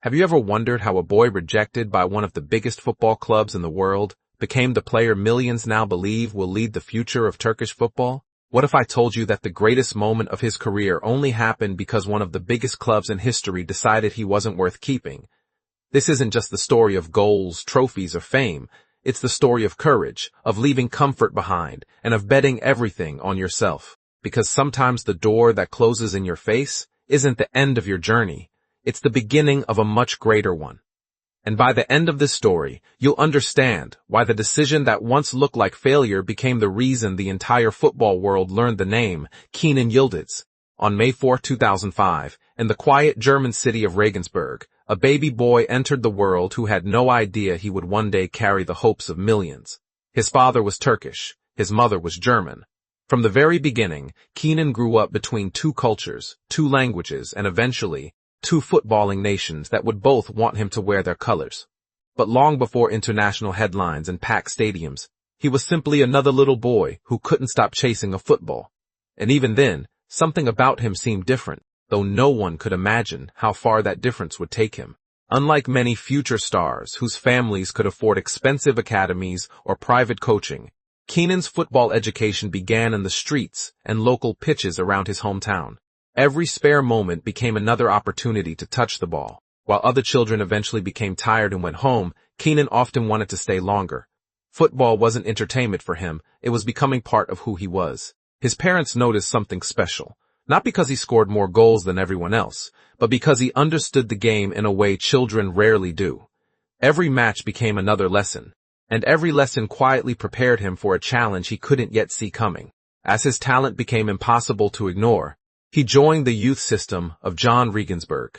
Have you ever wondered how a boy rejected by one of the biggest football clubs in the world became the player millions now believe will lead the future of Turkish football? What if I told you that the greatest moment of his career only happened because one of the biggest clubs in history decided he wasn't worth keeping? This isn't just the story of goals, trophies, or fame. It's the story of courage, of leaving comfort behind, and of betting everything on yourself. Because sometimes the door that closes in your face isn't the end of your journey. It's the beginning of a much greater one. And by the end of this story, you'll understand why the decision that once looked like failure became the reason the entire football world learned the name Kenan Yıldız. On May 4, 2005, in the quiet German city of Regensburg, a baby boy entered the world who had no idea he would one day carry the hopes of millions. His father was Turkish, his mother was German. From the very beginning, Kenan grew up between two cultures, two languages, and eventually, two footballing nations that would both want him to wear their colors. But long before international headlines and packed stadiums, he was simply another little boy who couldn't stop chasing a football. And even then, something about him seemed different, though no one could imagine how far that difference would take him. Unlike many future stars whose families could afford expensive academies or private coaching, Kenan's football education began in the streets and local pitches around his hometown. Every spare moment became another opportunity to touch the ball. While other children eventually became tired and went home, Kenan often wanted to stay longer. Football wasn't entertainment for him, it was becoming part of who he was. His parents noticed something special, not because he scored more goals than everyone else, but because he understood the game in a way children rarely do. Every match became another lesson, and every lesson quietly prepared him for a challenge he couldn't yet see coming. As his talent became impossible to ignore, he joined the youth system of John Regensburg.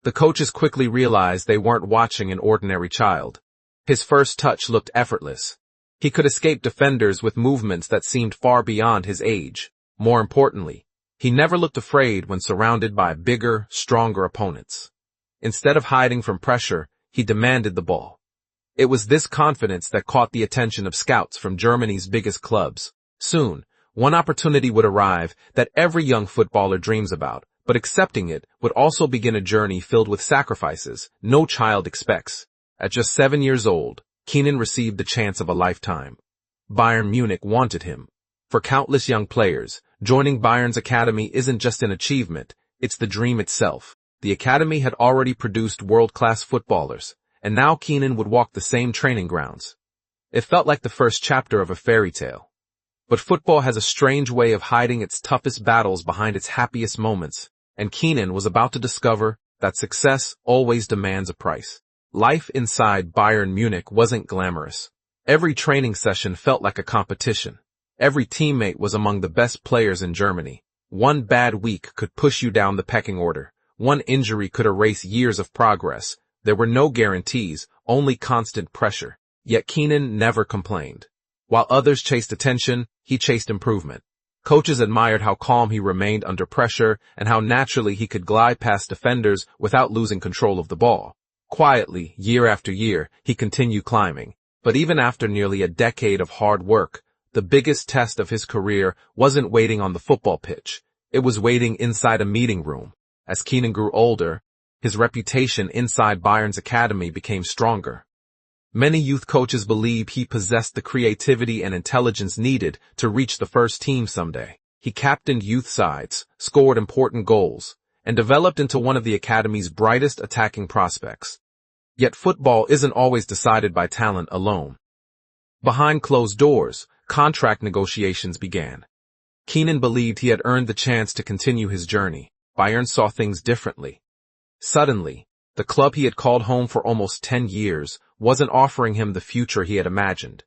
The coaches quickly realized they weren't watching an ordinary child. His first touch looked effortless. He could escape defenders with movements that seemed far beyond his age. More importantly, he never looked afraid when surrounded by bigger, stronger opponents. Instead of hiding from pressure, he demanded the ball. It was this confidence that caught the attention of scouts from Germany's biggest clubs. Soon, one opportunity would arrive that every young footballer dreams about, but accepting it would also begin a journey filled with sacrifices no child expects. At just 7 years old, Kenan received the chance of a lifetime. Bayern Munich wanted him. For countless young players, joining Bayern's academy isn't just an achievement, it's the dream itself. The academy had already produced world-class footballers, and now Kenan would walk the same training grounds. It felt like the first chapter of a fairy tale. But football has a strange way of hiding its toughest battles behind its happiest moments, and Kenan was about to discover that success always demands a price. Life inside Bayern Munich wasn't glamorous. Every training session felt like a competition. Every teammate was among the best players in Germany. One bad week could push you down the pecking order. One injury could erase years of progress. There were no guarantees, only constant pressure. Yet Kenan never complained. While others chased attention, he chased improvement. Coaches admired how calm he remained under pressure and how naturally he could glide past defenders without losing control of the ball. Quietly, year after year, he continued climbing. But even after nearly a decade of hard work, the biggest test of his career wasn't waiting on the football pitch. It was waiting inside a meeting room. As Kenan grew older, his reputation inside Bayern's academy became stronger. Many youth coaches believed he possessed the creativity and intelligence needed to reach the first team someday. He captained youth sides, scored important goals, and developed into one of the academy's brightest attacking prospects. Yet football isn't always decided by talent alone. Behind closed doors, contract negotiations began. Kenan believed he had earned the chance to continue his journey. Bayern saw things differently. Suddenly, the club he had called home for almost 10 years wasn't offering him the future he had imagined.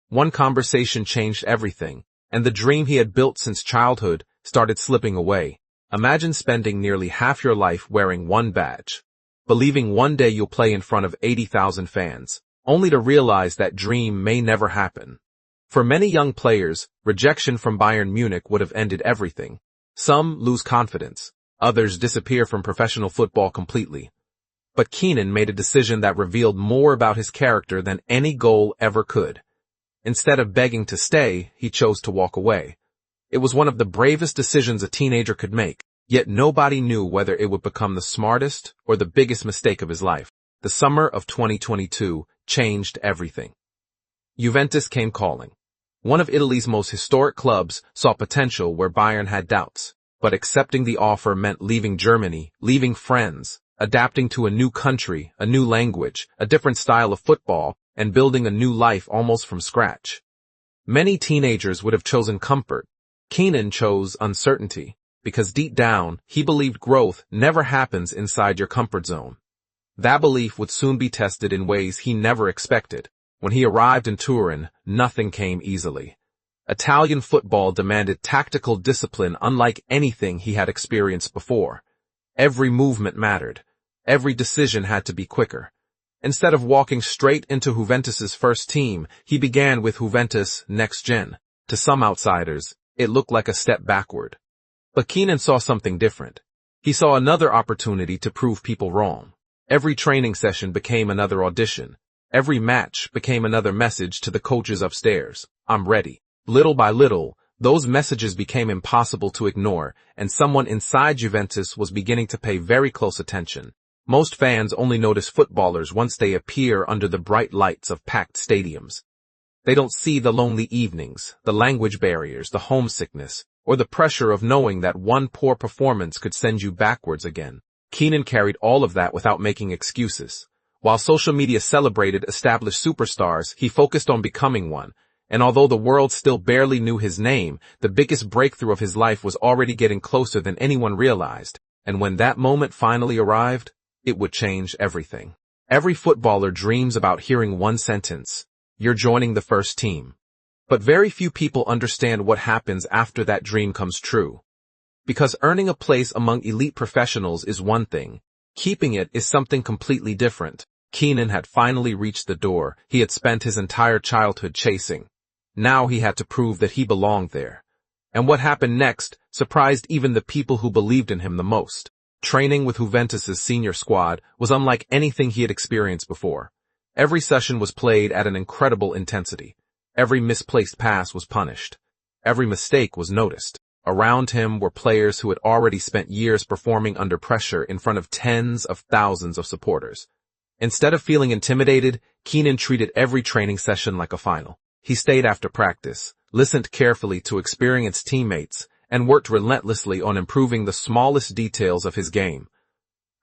One conversation changed everything, and the dream he had built since childhood started slipping away. Imagine spending nearly half your life wearing one badge, believing one day you'll play in front of 80,000 fans, only to realize that dream may never happen. For many young players, rejection from Bayern Munich would have ended everything. Some lose confidence, others disappear from professional football completely. But Kenan made a decision that revealed more about his character than any goal ever could. Instead of begging to stay, he chose to walk away. It was one of the bravest decisions a teenager could make. Yet nobody knew whether it would become the smartest or the biggest mistake of his life. The summer of 2022 changed everything. Juventus came calling. One of Italy's most historic clubs saw potential where Bayern had doubts, but accepting the offer meant leaving Germany, leaving friends, adapting to a new country, a new language, a different style of football, and building a new life almost from scratch. Many teenagers would have chosen comfort. Kenan chose uncertainty, because deep down, he believed growth never happens inside your comfort zone. That belief would soon be tested in ways he never expected. When he arrived in Turin, nothing came easily. Italian football demanded tactical discipline unlike anything he had experienced before. Every movement mattered. Every decision had to be quicker. Instead of walking straight into Juventus's first team, he began with Juventus Next Gen. To some outsiders, it looked like a step backward. But Kenan saw something different. He saw another opportunity to prove people wrong. Every training session became another audition. Every match became another message to the coaches upstairs. I'm ready. Little by little, those messages became impossible to ignore, and someone inside Juventus was beginning to pay very close attention. Most fans only notice footballers once they appear under the bright lights of packed stadiums. They don't see the lonely evenings, the language barriers, the homesickness, or the pressure of knowing that one poor performance could send you backwards again. Kenan carried all of that without making excuses. While social media celebrated established superstars, he focused on becoming one. And although the world still barely knew his name, the biggest breakthrough of his life was already getting closer than anyone realized. And when that moment finally arrived, it would change everything. Every footballer dreams about hearing one sentence: you're joining the first team. But very few people understand what happens after that dream comes true. Because earning a place among elite professionals is one thing. Keeping it is something completely different. Kenan had finally reached the door he had spent his entire childhood chasing. Now he had to prove that he belonged there. And what happened next surprised even the people who believed in him the most. Training with Juventus's senior squad was unlike anything he had experienced before. Every session was played at an incredible intensity. Every misplaced pass was punished. Every mistake was noticed. Around him were players who had already spent years performing under pressure in front of tens of thousands of supporters. Instead of feeling intimidated, Kenan treated every training session like a final. He stayed after practice, listened carefully to experienced teammates, and worked relentlessly on improving the smallest details of his game.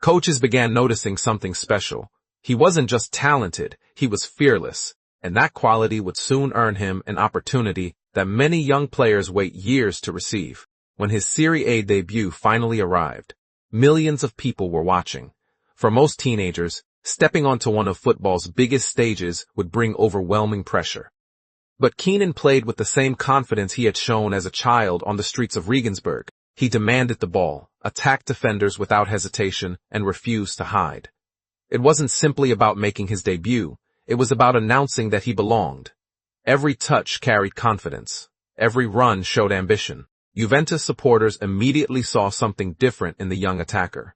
Coaches began noticing something special. He wasn't just talented, he was fearless, and that quality would soon earn him an opportunity that many young players wait years to receive. When his Serie A debut finally arrived, millions of people were watching. For most teenagers, stepping onto one of football's biggest stages would bring overwhelming pressure. But Kenan played with the same confidence he had shown as a child on the streets of Regensburg. He demanded the ball, attacked defenders without hesitation, and refused to hide. It wasn't simply about making his debut, it was about announcing that he belonged. Every touch carried confidence. Every run showed ambition. Juventus supporters immediately saw something different in the young attacker.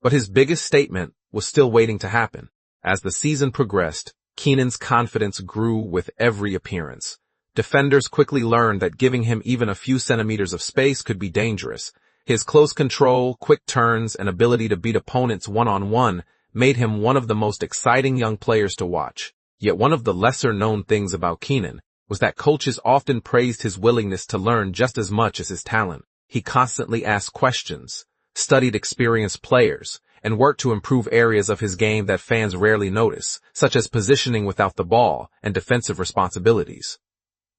But his biggest statement was still waiting to happen. As the season progressed, Kenan's confidence grew with every appearance. Defenders quickly learned that giving him even a few centimeters of space could be dangerous. His close control, quick turns, and ability to beat opponents one-on-one made him one of the most exciting young players to watch. Yet one of the lesser-known things about Kenan was that coaches often praised his willingness to learn just as much as his talent. He constantly asked questions, studied experienced players, and worked to improve areas of his game that fans rarely notice, such as positioning without the ball and defensive responsibilities.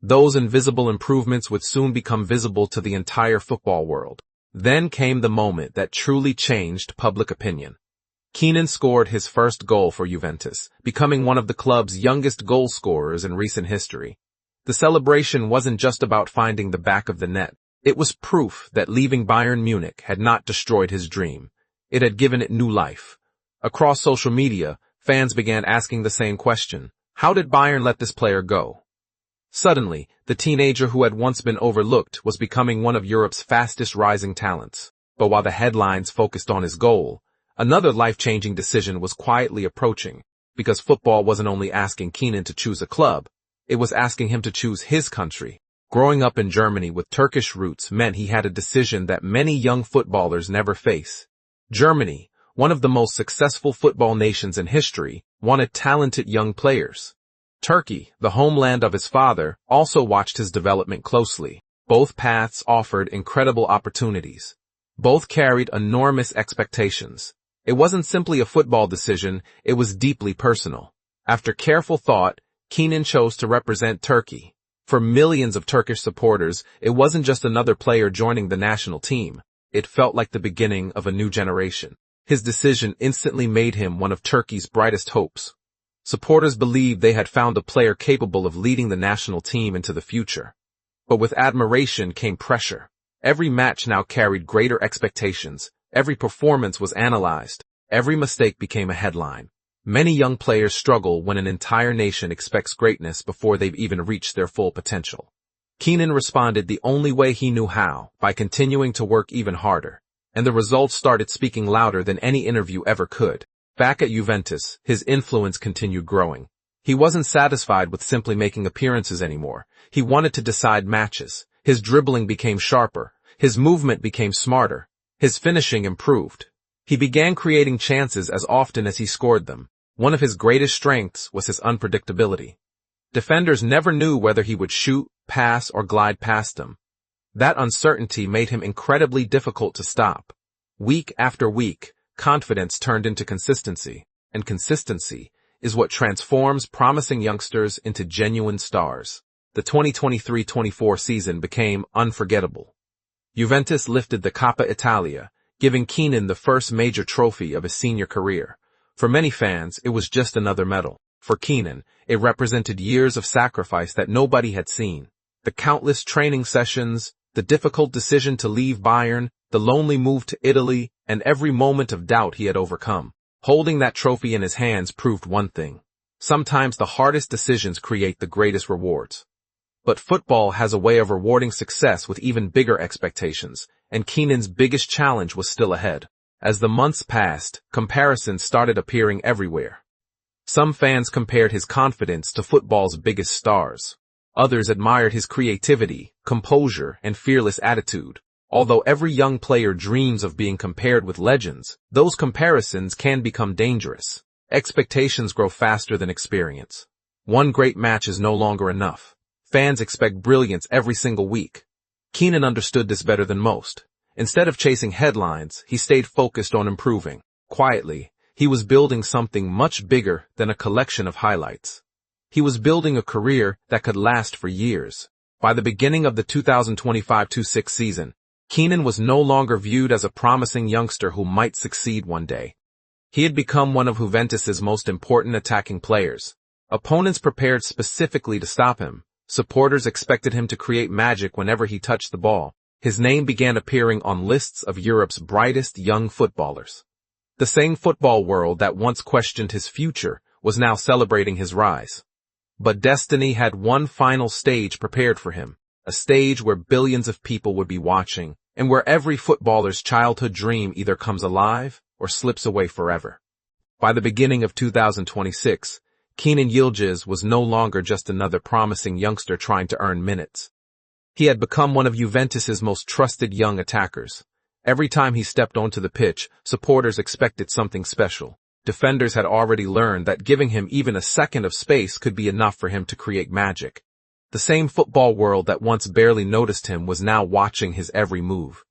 Those invisible improvements would soon become visible to the entire football world. Then came the moment that truly changed public opinion. Kenan scored his first goal for Juventus, becoming one of the club's youngest goal scorers in recent history. The celebration wasn't just about finding the back of the net. It was proof that leaving Bayern Munich had not destroyed his dream. It had given it new life. Across social media, fans began asking the same question: how did Bayern let this player go? Suddenly, the teenager who had once been overlooked was becoming one of Europe's fastest rising talents. But while the headlines focused on his goal, another life-changing decision was quietly approaching, because football wasn't only asking Kenan to choose a club, it was asking him to choose his country. Growing up in Germany with Turkish roots meant he had a decision that many young footballers never face. Germany, one of the most successful football nations in history, wanted talented young players. Turkey, the homeland of his father, also watched his development closely. Both paths offered incredible opportunities. Both carried enormous expectations. It wasn't simply a football decision, it was deeply personal. After careful thought, Kenan chose to represent Turkey. For millions of Turkish supporters, it wasn't just another player joining the national team. It felt like the beginning of a new generation. His decision instantly made him one of Turkey's brightest hopes. Supporters believed they had found a player capable of leading the national team into the future. But with admiration came pressure. Every match now carried greater expectations. Every performance was analyzed. Every mistake became a headline. Many young players struggle when an entire nation expects greatness before they've even reached their full potential. Kenan responded the only way he knew how, by continuing to work even harder. And the results started speaking louder than any interview ever could. Back at Juventus, his influence continued growing. He wasn't satisfied with simply making appearances anymore. He wanted to decide matches. His dribbling became sharper. His movement became smarter. His finishing improved. He began creating chances as often as he scored them. One of his greatest strengths was his unpredictability. Defenders never knew whether he would shoot, pass, or glide past them. That uncertainty made him incredibly difficult to stop. Week after week, confidence turned into consistency, and consistency is what transforms promising youngsters into genuine stars. The 2023-24 season became unforgettable. Juventus lifted the Coppa Italia, giving Kenan the first major trophy of his senior career. For many fans, it was just another medal. For Kenan, it represented years of sacrifice that nobody had seen. The countless training sessions, the difficult decision to leave Bayern, the lonely move to Italy, and every moment of doubt he had overcome. Holding that trophy in his hands proved one thing. Sometimes the hardest decisions create the greatest rewards. But football has a way of rewarding success with even bigger expectations, and Kenan's biggest challenge was still ahead. As the months passed, comparisons started appearing everywhere. Some fans compared his confidence to football's biggest stars. Others admired his creativity, composure, and fearless attitude. Although every young player dreams of being compared with legends, those comparisons can become dangerous. Expectations grow faster than experience. One great match is no longer enough. Fans expect brilliance every single week. Kenan understood this better than most. Instead of chasing headlines, he stayed focused on improving. Quietly, he was building something much bigger than a collection of highlights. He was building a career that could last for years. By the beginning of the 2025-26 season, Kenan was no longer viewed as a promising youngster who might succeed one day. He had become one of Juventus's most important attacking players. Opponents prepared specifically to stop him. Supporters expected him to create magic whenever he touched the ball. His name began appearing on lists of Europe's brightest young footballers. The same football world that once questioned his future was now celebrating his rise. But destiny had one final stage prepared for him, a stage where billions of people would be watching, and where every footballer's childhood dream either comes alive or slips away forever. By the beginning of 2026, Kenan Yıldız was no longer just another promising youngster trying to earn minutes. He had become one of Juventus's most trusted young attackers. Every time he stepped onto the pitch, supporters expected something special. Defenders had already learned that giving him even a second of space could be enough for him to create magic. The same football world that once barely noticed him was now watching his every move.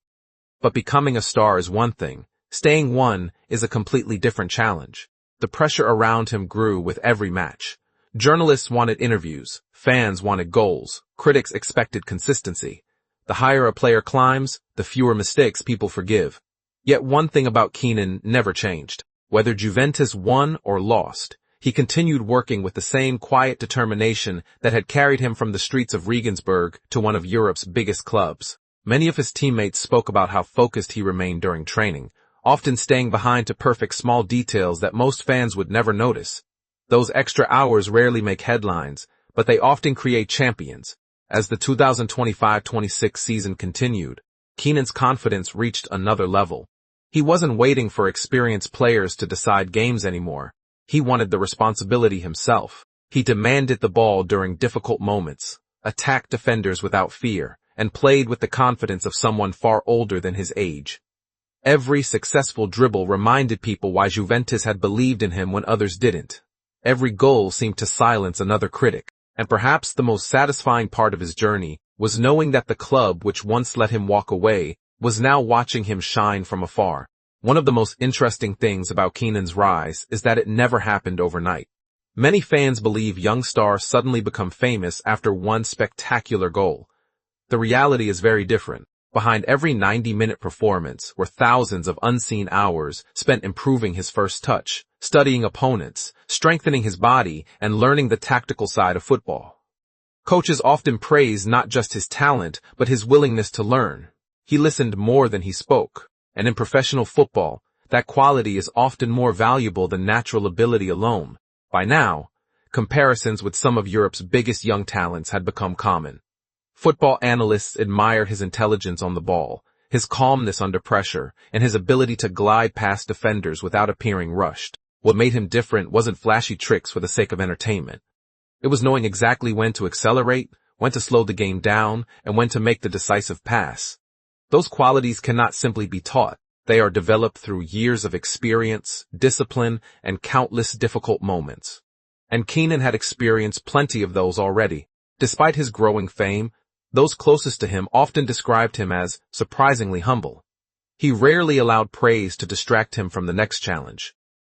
But becoming a star is one thing. Staying one is a completely different challenge. The pressure around him grew with every match. Journalists wanted interviews, fans wanted goals, critics expected consistency. The higher a player climbs, the fewer mistakes people forgive. Yet one thing about Kenan never changed. Whether Juventus won or lost, he continued working with the same quiet determination that had carried him from the streets of Regensburg to one of Europe's biggest clubs. Many of his teammates spoke about how focused he remained during training, often staying behind to perfect small details that most fans would never notice. Those extra hours rarely make headlines, but they often create champions. As the 2025-26 season continued, Kenan's confidence reached another level. He wasn't waiting for experienced players to decide games anymore. He wanted the responsibility himself. He demanded the ball during difficult moments, attacked defenders without fear, and played with the confidence of someone far older than his age. Every successful dribble reminded people why Juventus had believed in him when others didn't. Every goal seemed to silence another critic, and perhaps the most satisfying part of his journey was knowing that the club which once let him walk away was now watching him shine from afar. One of the most interesting things about Kenan's rise is that it never happened overnight. Many fans believe young stars suddenly become famous after one spectacular goal. The reality is very different. Behind every 90-minute performance were thousands of unseen hours spent improving his first touch, studying opponents, strengthening his body, and learning the tactical side of football. Coaches often praise not just his talent, but his willingness to learn. He listened more than he spoke, and in professional football, that quality is often more valuable than natural ability alone. By now, comparisons with some of Europe's biggest young talents had become common. Football analysts admired his intelligence on the ball, his calmness under pressure, and his ability to glide past defenders without appearing rushed. What made him different wasn't flashy tricks for the sake of entertainment. It was knowing exactly when to accelerate, when to slow the game down, and when to make the decisive pass. Those qualities cannot simply be taught. They are developed through years of experience, discipline, and countless difficult moments. And Kenan had experienced plenty of those already. Despite his growing fame, those closest to him often described him as surprisingly humble. He rarely allowed praise to distract him from the next challenge.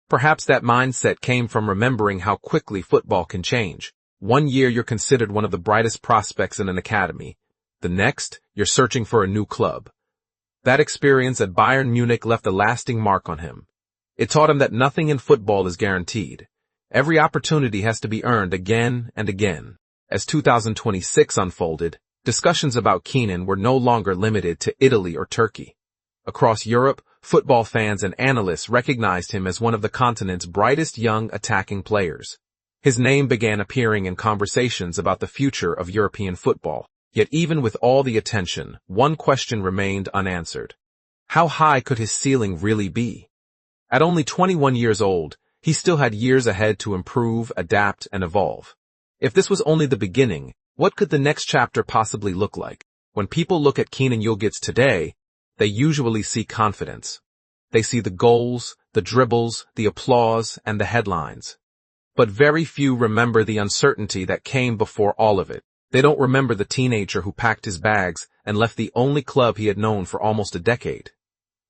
Perhaps that mindset came from remembering how quickly football can change. One year you're considered one of the brightest prospects in an academy. The next, you're searching for a new club. That experience at Bayern Munich left a lasting mark on him. It taught him that nothing in football is guaranteed. Every opportunity has to be earned again and again. As 2026 unfolded, discussions about Kenan were no longer limited to Italy or Turkey. Across Europe, football fans and analysts recognized him as one of the continent's brightest young attacking players. His name began appearing in conversations about the future of European football. Yet even with all the attention, one question remained unanswered. How high could his ceiling really be? At only 21 years old, he still had years ahead to improve, adapt, and evolve. If this was only the beginning, what could the next chapter possibly look like? When people look at Kenan Yıldız today, they usually see confidence. They see the goals, the dribbles, the applause, and the headlines. But very few remember the uncertainty that came before all of it. They don't remember the teenager who packed his bags and left the only club he had known for almost a decade.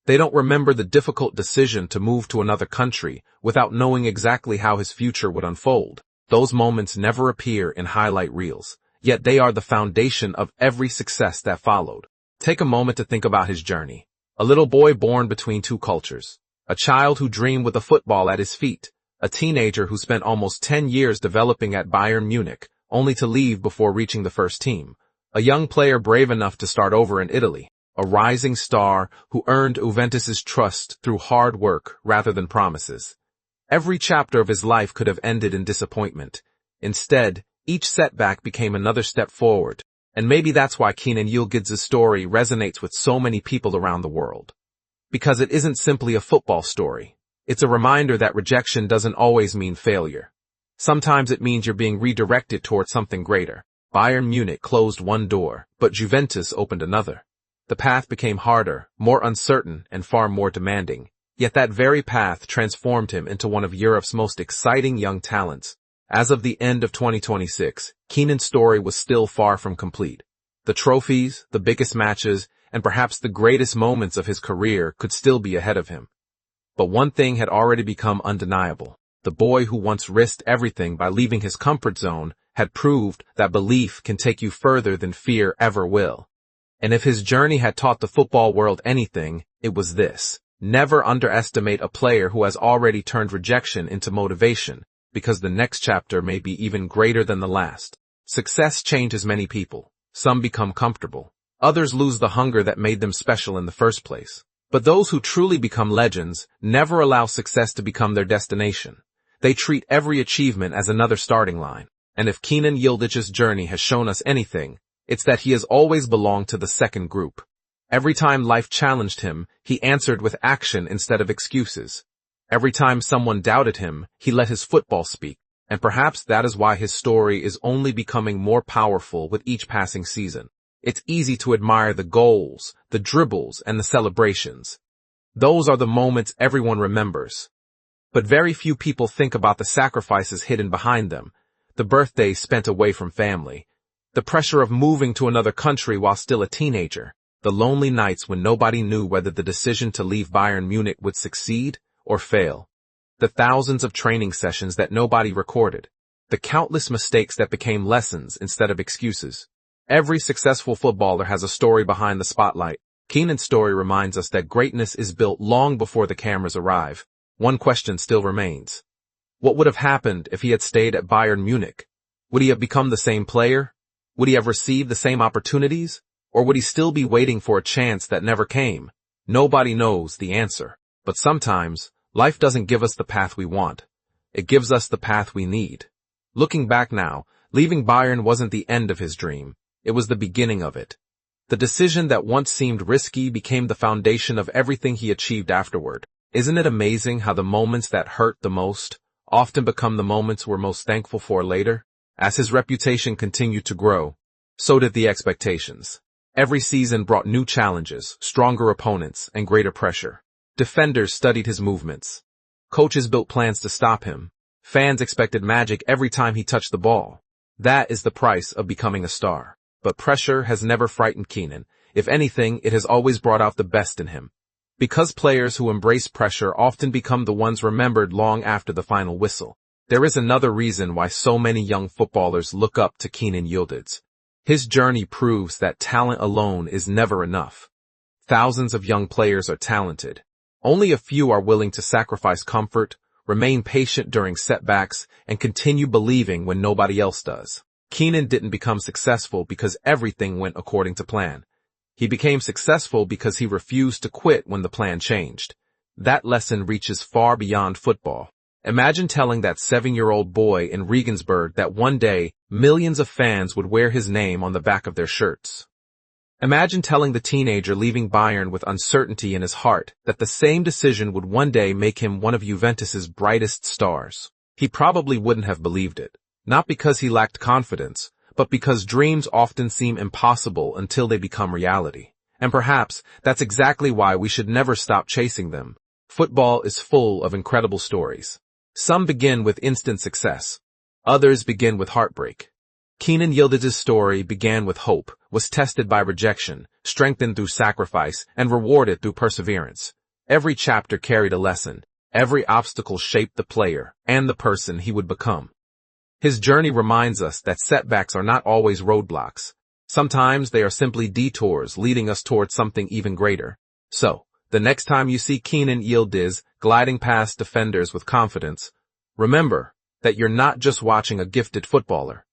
They don't remember the difficult decision to move to another country without knowing exactly how his future would unfold. Those moments never appear in highlight reels, yet they are the foundation of every success that followed. Take a moment to think about his journey. A little boy born between two cultures. A child who dreamed with a football at his feet. A teenager who spent almost 10 years developing at Bayern Munich, only to leave before reaching the first team. A young player brave enough to start over in Italy. A rising star who earned Juventus's trust through hard work rather than promises. Every chapter of his life could have ended in disappointment. Instead, each setback became another step forward. And maybe that's why Kenan Yıldız's story resonates with so many people around the world. Because it isn't simply a football story. It's a reminder that rejection doesn't always mean failure. Sometimes it means you're being redirected towards something greater. Bayern Munich closed one door, but Juventus opened another. The path became harder, more uncertain, and far more demanding. Yet that very path transformed him into one of Europe's most exciting young talents. As of the end of 2026, Kenan's story was still far from complete. The trophies, the biggest matches, and perhaps the greatest moments of his career could still be ahead of him. But one thing had already become undeniable. The boy who once risked everything by leaving his comfort zone had proved that belief can take you further than fear ever will. And if his journey had taught the football world anything, it was this. Never underestimate a player who has already turned rejection into motivation, because the next chapter may be even greater than the last. Success changes many people. Some become comfortable. Others lose the hunger that made them special in the first place. But those who truly become legends never allow success to become their destination. They treat every achievement as another starting line. And if Kenan Yıldız's journey has shown us anything, it's that he has always belonged to the second group. Every time life challenged him, he answered with action instead of excuses. Every time someone doubted him, he let his football speak. And perhaps that is why his story is only becoming more powerful with each passing season. It's easy to admire the goals, the dribbles, and the celebrations. Those are the moments everyone remembers. But very few people think about the sacrifices hidden behind them, the birthdays spent away from family, the pressure of moving to another country while still a teenager, the lonely nights when nobody knew whether the decision to leave Bayern Munich would succeed or fail, the thousands of training sessions that nobody recorded, the countless mistakes that became lessons instead of excuses. Every successful footballer has a story behind the spotlight. Kenan's story reminds us that greatness is built long before the cameras arrive. One question still remains. What would have happened if he had stayed at Bayern Munich? Would he have become the same player? Would he have received the same opportunities? Or would he still be waiting for a chance that never came? Nobody knows the answer. But sometimes, life doesn't give us the path we want. It gives us the path we need. Looking back now, leaving Bayern wasn't the end of his dream. It was the beginning of it. The decision that once seemed risky became the foundation of everything he achieved afterward. Isn't it amazing how the moments that hurt the most often become the moments we're most thankful for later? As his reputation continued to grow, so did the expectations. Every season brought new challenges, stronger opponents, and greater pressure. Defenders studied his movements. Coaches built plans to stop him. Fans expected magic every time he touched the ball. That is the price of becoming a star. But pressure has never frightened Kenan. If anything, it has always brought out the best in him. Because players who embrace pressure often become the ones remembered long after the final whistle. There is another reason why so many young footballers look up to Kenan Yıldız. His journey proves that talent alone is never enough. Thousands of young players are talented. Only a few are willing to sacrifice comfort, remain patient during setbacks, and continue believing when nobody else does. Kenan didn't become successful because everything went according to plan. He became successful because he refused to quit when the plan changed. That lesson reaches far beyond football. Imagine telling that 7-year-old boy in Regensburg that one day, millions of fans would wear his name on the back of their shirts. Imagine telling the teenager leaving Bayern with uncertainty in his heart that the same decision would one day make him one of Juventus's brightest stars. He probably wouldn't have believed it. Not because he lacked confidence, but because dreams often seem impossible until they become reality. And perhaps that's exactly why we should never stop chasing them. Football is full of incredible stories. Some begin with instant success. Others begin with heartbreak. Kenan Yıldız's story began with hope, was tested by rejection, strengthened through sacrifice, and rewarded through perseverance. Every chapter carried a lesson. Every obstacle shaped the player and the person he would become. His journey reminds us that setbacks are not always roadblocks. Sometimes they are simply detours leading us towards something even greater. So, the next time you see Kenan Yıldız gliding past defenders with confidence, remember that you're not just watching a gifted footballer.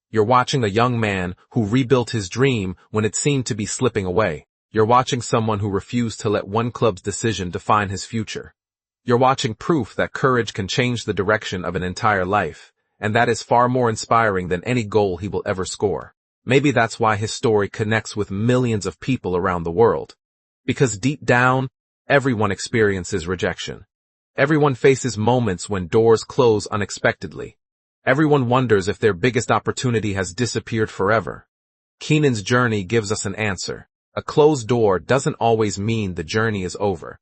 You're watching a young man who rebuilt his dream when it seemed to be slipping away. You're watching someone who refused to let one club's decision define his future. You're watching proof that courage can change the direction of an entire life. And that is far more inspiring than any goal he will ever score. Maybe that's why his story connects with millions of people around the world. Because deep down, everyone experiences rejection. Everyone faces moments when doors close unexpectedly. Everyone wonders if their biggest opportunity has disappeared forever. Kenan's journey gives us an answer. A closed door doesn't always mean the journey is over.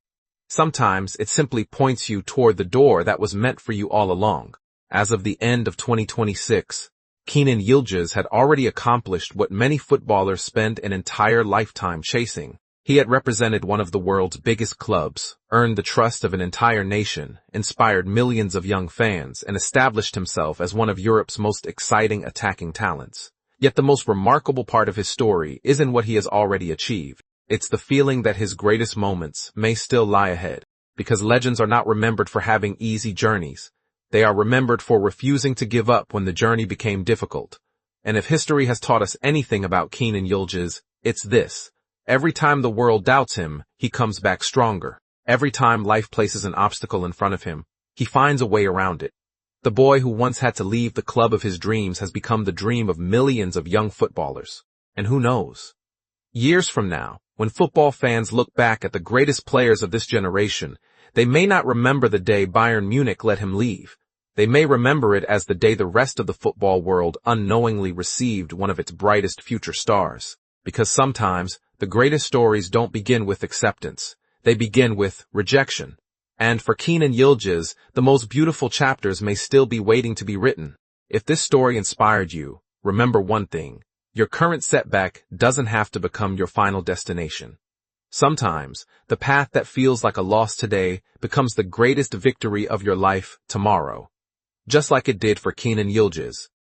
Sometimes it simply points you toward the door that was meant for you all along. As of the end of 2026, Kenan Yıldız had already accomplished what many footballers spend an entire lifetime chasing. He had represented one of the world's biggest clubs, earned the trust of an entire nation, inspired millions of young fans, and established himself as one of Europe's most exciting attacking talents. Yet the most remarkable part of his story isn't what he has already achieved. It's the feeling that his greatest moments may still lie ahead. Because legends are not remembered for having easy journeys. They are remembered for refusing to give up when the journey became difficult. And if history has taught us anything about Kenan Yıldız, it's this. Every time the world doubts him, he comes back stronger. Every time life places an obstacle in front of him, he finds a way around it. The boy who once had to leave the club of his dreams has become the dream of millions of young footballers. And who knows? Years from now, when football fans look back at the greatest players of this generation, they may not remember the day Bayern Munich let him leave. They may remember it as the day the rest of the football world unknowingly received one of its brightest future stars. Because sometimes, the greatest stories don't begin with acceptance. They begin with rejection. And for Kenan Yıldız, the most beautiful chapters may still be waiting to be written. If this story inspired you, remember one thing. Your current setback doesn't have to become your final destination. Sometimes, the path that feels like a loss today becomes the greatest victory of your life tomorrow. Just like it did for Kenan Yıldız.